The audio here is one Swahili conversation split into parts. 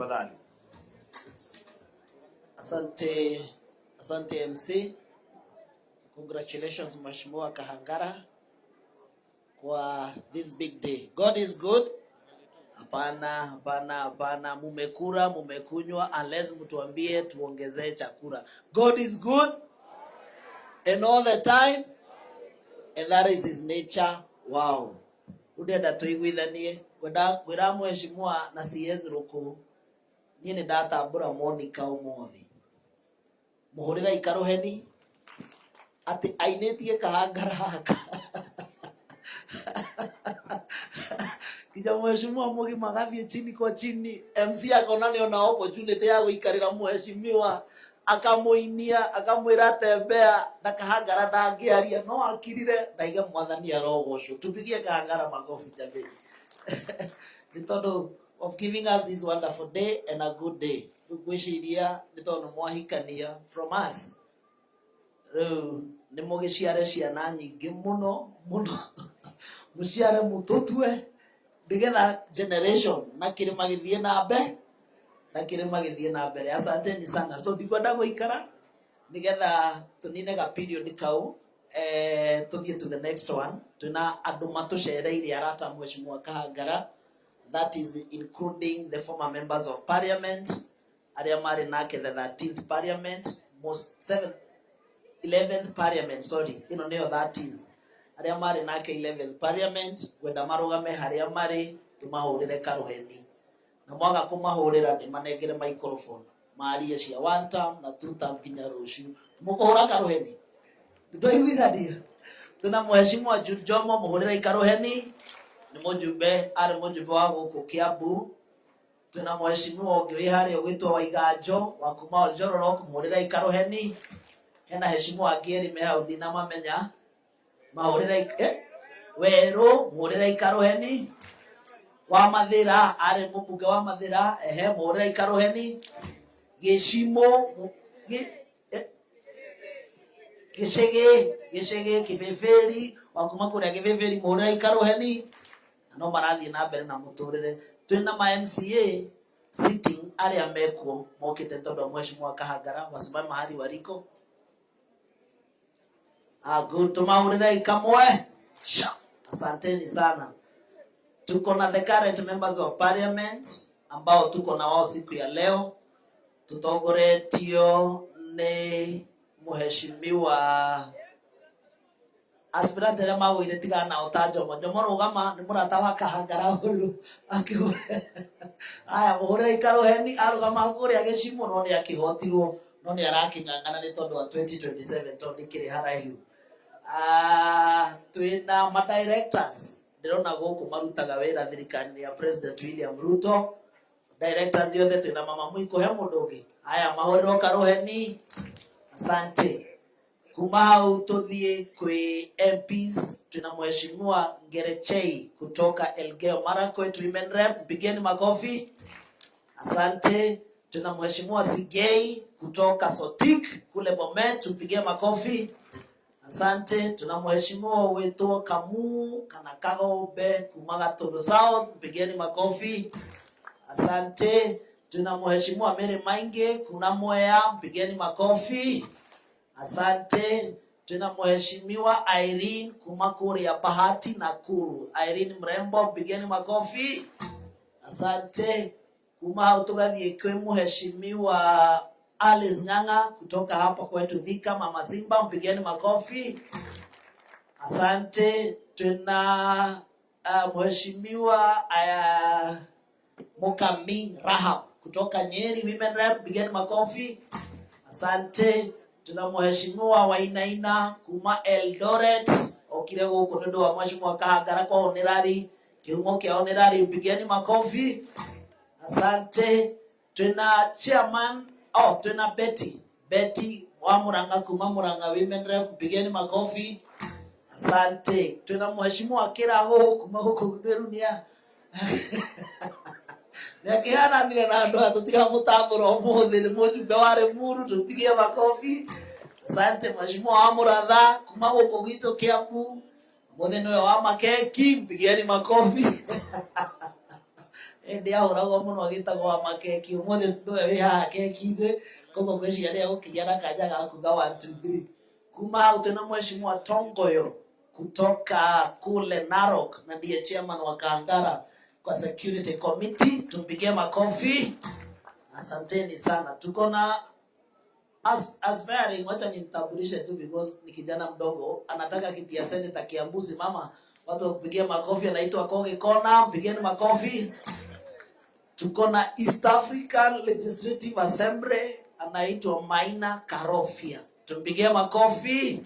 Tafadhali. Asante MC. Congratulations Mheshimiwa Kahangara kwa this big day. God is good. Hapana, mumekunywa unless mtuambie tuongezee chakula. God is good and all the time, and that is his nature. Wow. Udenda tuiguithanie gwira Mheshimiwa na CS Ruku nie ni ndatambura Monica umuthi muhurira ikaruheni ati ainetie Kahangara haka kija Mheshimiwa mugima gathie chini kwa chini, MC akona ni ona opportunity ya guikarira Mheshimiwa akamuinia akamwira tembea na Kahangara ndangiaria no akirire ndaiga mwathani arogocwo. Tupigie Kahangara makofi jameni. Ni tondu of giving us this wonderful day and a good day. Tugwiciria ni tondu mwahikania from us. Ni mugiciare ciana nyingi muno muciare mututwe ndigetha generation na kirima githie na mbere. Asanteni sana. So ndikwenda guikara nigetha tunine ga period kau tuthie to the next one. Tuna andu matucereire arata Mheshimiwa Kahangara, that is including the former members of parliament aria mari nake the 13th parliament, most 11th parliament, sorry, ino neo 13th aria mari nake 11th parliament. Gwenda marugame haria mari tumahurire karuheni na mwaga kumahurira ndi manengere microphone maria cia 1 term na 2 term kinya ruciu mukuhura karuheni ndoiguithadia. Tuna Mheshimiwa Jude Jomo muhurira ikaruheni ni mujumbe wa guku Kiambu. Tuna Mheshimiwa Ngiri hari ogwitwa Waiganjo wa kuma Oljororo kumuhurira ikaruheni. Hena Mheshimiwa Ngiri mehau ndina mamenya mahurira Weru muhurira ikaruheni. Wa Mathira ari mubunge wa Mathira muhurira ikaruheni. Gicimo Gicege Kibeveri wa kuma kuria Kibeveri muhurira ikaruheni. No marathi na mbere na muturire. Twina ma MCA sitting aria mekuo mokite tondu Mheshimiwa Kahangara wasimame mahali waliko. Good, tumahurira ikamwe. Asanteni sana. Tuko na the current members of parliament ambao tuko na wao siku ya leo. Tutongoretio ni Mheshimiwa aspirant ya mago idetiga na otajo mojo rugama ni murata wa Kahangara hulu akihore aya muhurira ikaruheni arugama kuri agicimo no ni akihotirwo no ni arakingangana ni tondu wa 2027 tondu kiri haraihu. Twina ma directors ndirona guku marutaga wira thirikari ya President William Ruto. Directors yothe twina mama mwiko he mundugi aya mahuriro karuheni. Asante. Kumau tuthie kwi MPs. Tuna Mheshimiwa Ngerechei kutoka Elgeyo Marakwet Women Rep, mpigeni makofi. Asante. Tuna Mheshimiwa Sigei kutoka Sotik kule Bomet, tupige makofi. Asante. Tuna Mheshimiwa wetu Kamu Kanakagobe kumaga Tondo South, mpigeni makofi. Asante. Tuna Mheshimiwa Mere Mainge kuna Mwea, mpigeni makofi. Asante. Tuna Mheshimiwa Irene Kumakuri ya Bahati Nakuru. Irene mrembo, mpigeni makofi. Asante. Kuma tugathie kwe Mheshimiwa Alice Ng'ang'a kutoka hapa kwetu Thika, Mama Simba, mpigeni makofi. Asante. Tuna Mheshimiwa Mukami Rahab kutoka Nyeri Women Rep, mpigeni makofi. Asante. Tuna Mheshimiwa Wainaina kuma Eldoret okire guku ndu wa Mheshimiwa Kahangara kwa honorary kiumo kia honorary, mpigeni makofi. Asante. Tuna chairman tuna Betty wa Murang'a kuma Murang'a Women Rep, mpigeni makofi. Asante. Tuna Mheshimiwa Kirago kuma huko Gwerunia Nekihana nile na ndo atutira mutamburo umuthi ni mujumbe wa Limuru, tupigie makofi. Asante. Mheshimiwa wa Muratha kuma huko gwito Kiambu muthenya wa makeki, mpigieni makofi. ende ahoragwo muno agitagwo makeki umothe ndoe wi haha keki-inĩ koguo ngwĩciria rĩrĩa gũkĩgĩa na kanya ga kuga 1 2 3 kuma hau tena mheshimiwa Tongoyo kutoka kule Narok na ndiye chairman wa Kaangara kwa security committee, tumpigie makofi. Asanteni sana. Tuko na aspiring, wacha nitambulishe tu because ni kijana mdogo anataka kiti ya senator Kiambu. Mama, watu wakupigia makofi, anaitwa Kogi Kona, mpigeni makofi. Tuko na East African Legislative Assembly, anaitwa Maina Karofia, tumpigie makofi.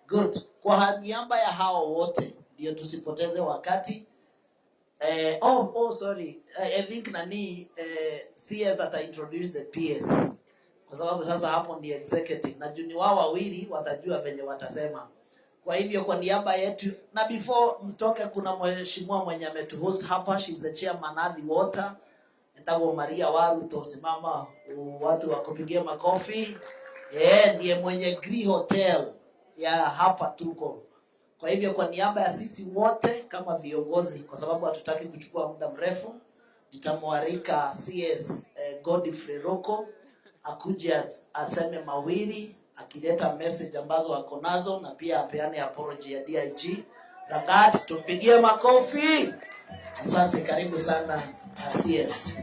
Good. Kwa niaba ya hao wote ndio tusipoteze wakati. Sorry. I think nani CS ata introduce the PS. Kwa sababu sasa hapo ni executive na juni wao wawili watajua venye watasema. Kwa hivyo kwa niaba yetu na before mtoke, kuna mheshimiwa mwenye ametuhost hapa, she's the chairman of the water. Nitago Maria Waru, tosimama watu wakupigia makofi. Ndiye mwenye Green Hotel ya hapa tuko. Kwa hivyo kwa niaba ya sisi wote kama viongozi, kwa sababu hatutaki kuchukua muda mrefu, nitamwalika CS Godfrey Roko akuje aseme mawili akileta message ambazo ako nazo na pia apeane apology ya DIG. Ragat, tumpigie makofi. Asante, karibu sana CS.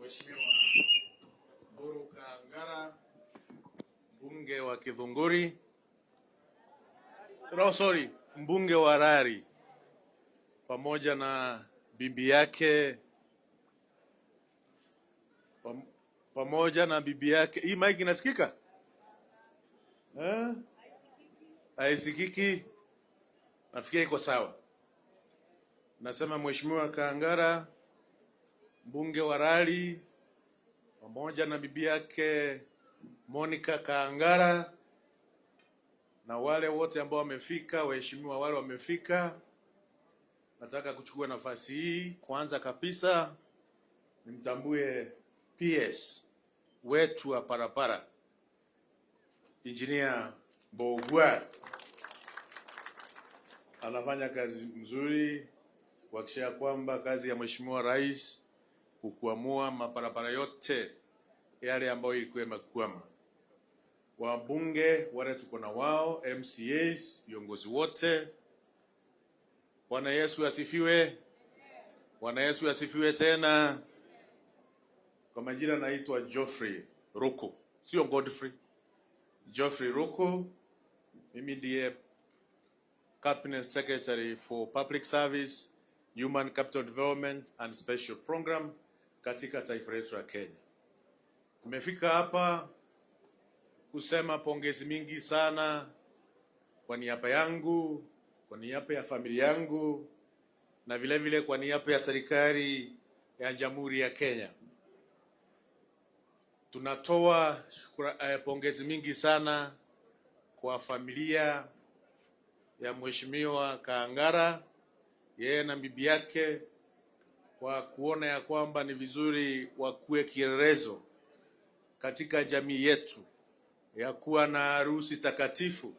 Mheshimiwa Mburu Kaangara, mbunge wa Githunguri, mbunge wa Rari, pamoja na bibi yake, hii mic inasikika? Haisikiki? Nafikiri iko sawa. Nasema Mheshimiwa Kaangara, mbunge wa Rari, pamoja na bibi yake Monica Kaangara, na wale wote ambao wamefika, waheshimiwa wale wamefika, nataka kuchukua nafasi hii kwanza kabisa nimtambue PS wetu wa parapara, Engineer Mbogwa. Anafanya kazi mzuri kuhakikisha kwamba kazi ya Mheshimiwa Rais kukuamua maparapara yote yale ambayo ilikuwa imekwama. Wabunge wale tuko na wao, MCAs, viongozi wote, Bwana Yesu asifiwe. Bwana Yesu asifiwe tena. Kwa majina naitwa Geoffrey Roko, sio Godfrey. Geoffrey Roko. Mimi ndiye Cabinet Secretary for Public Service, Human Capital Development and Special Program katika taifa letu la Kenya. Tumefika hapa kusema pongezi mingi sana kwa niaba yangu, kwa niaba ya familia yangu, na vile vile kwa niaba ya serikali ya Jamhuri ya Kenya. Tunatoa pongezi mingi sana kwa familia ya Mheshimiwa Kaangara, yeye na bibi yake, kwa kuona ya kwamba ni vizuri wakuwe kielelezo katika jamii yetu ya kuwa na harusi takatifu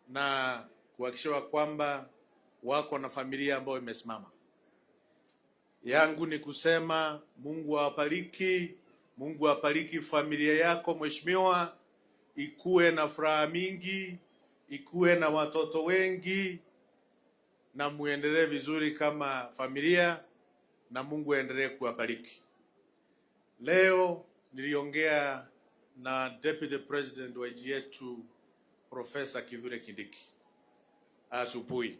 na kuhakikisha kwamba wako na familia ambayo imesimama. Yangu ni kusema Mungu awabariki, Mungu awabariki familia yako mheshimiwa, ikuwe na furaha mingi, ikuwe na watoto wengi, na muendelee vizuri kama familia, na Mungu aendelee kuwabariki. Leo niliongea na Deputy President wa nchi yetu Professor Kithure Kindiki asubuhi.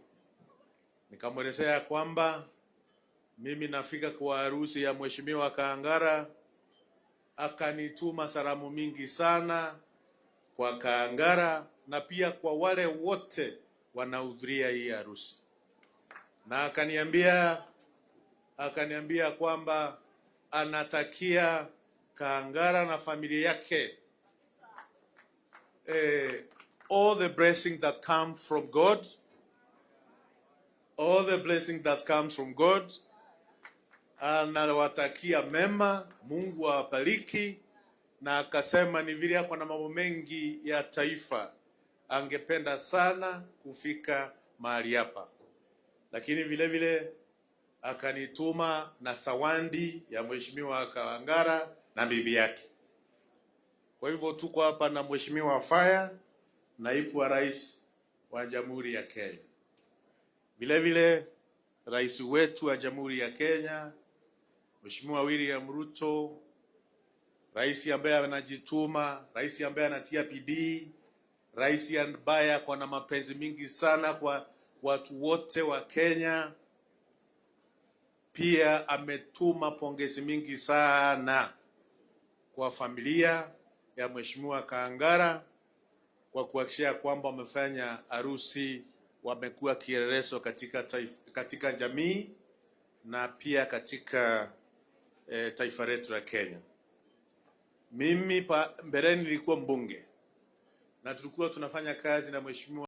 Nikamwelezea kwamba mimi nafika kwa harusi ya Mheshimiwa Kaangara, akanituma salamu mingi sana kwa Kaangara na pia kwa wale wote wanahudhuria hii harusi. Na akaniambia kwamba anatakia Kaangara na familia yake all the blessings that come from God, all the blessings that comes from God. Anawatakia mema, Mungu awabariki, na akasema ni vile yako na mambo mengi ya taifa, angependa sana kufika mahali hapa, lakini vile vile akanituma na sawandi ya Mheshimiwa Kawangara na bibi yake. Kwa hivyo tuko hapa na Mheshimiwa Faya, naibu wa rais wa Jamhuri ya Kenya, vile vile rais wetu wa Jamhuri ya Kenya Mheshimiwa William Ruto, rais ambaye anajituma, rais ambaye anatia bidii, rais ambaye ako na mapenzi mingi sana kwa watu wote wa Kenya. Pia ametuma pongezi mingi sana kwa familia ya Mheshimiwa Kawangara kwa kuhakikisha kwamba wamefanya harusi, wamekuwa kielelezo katika jamii na pia katika taifa letu la Kenya. Mimi mbeleni nilikuwa mbunge na tulikuwa tunafanya kazi na Mheshimiwa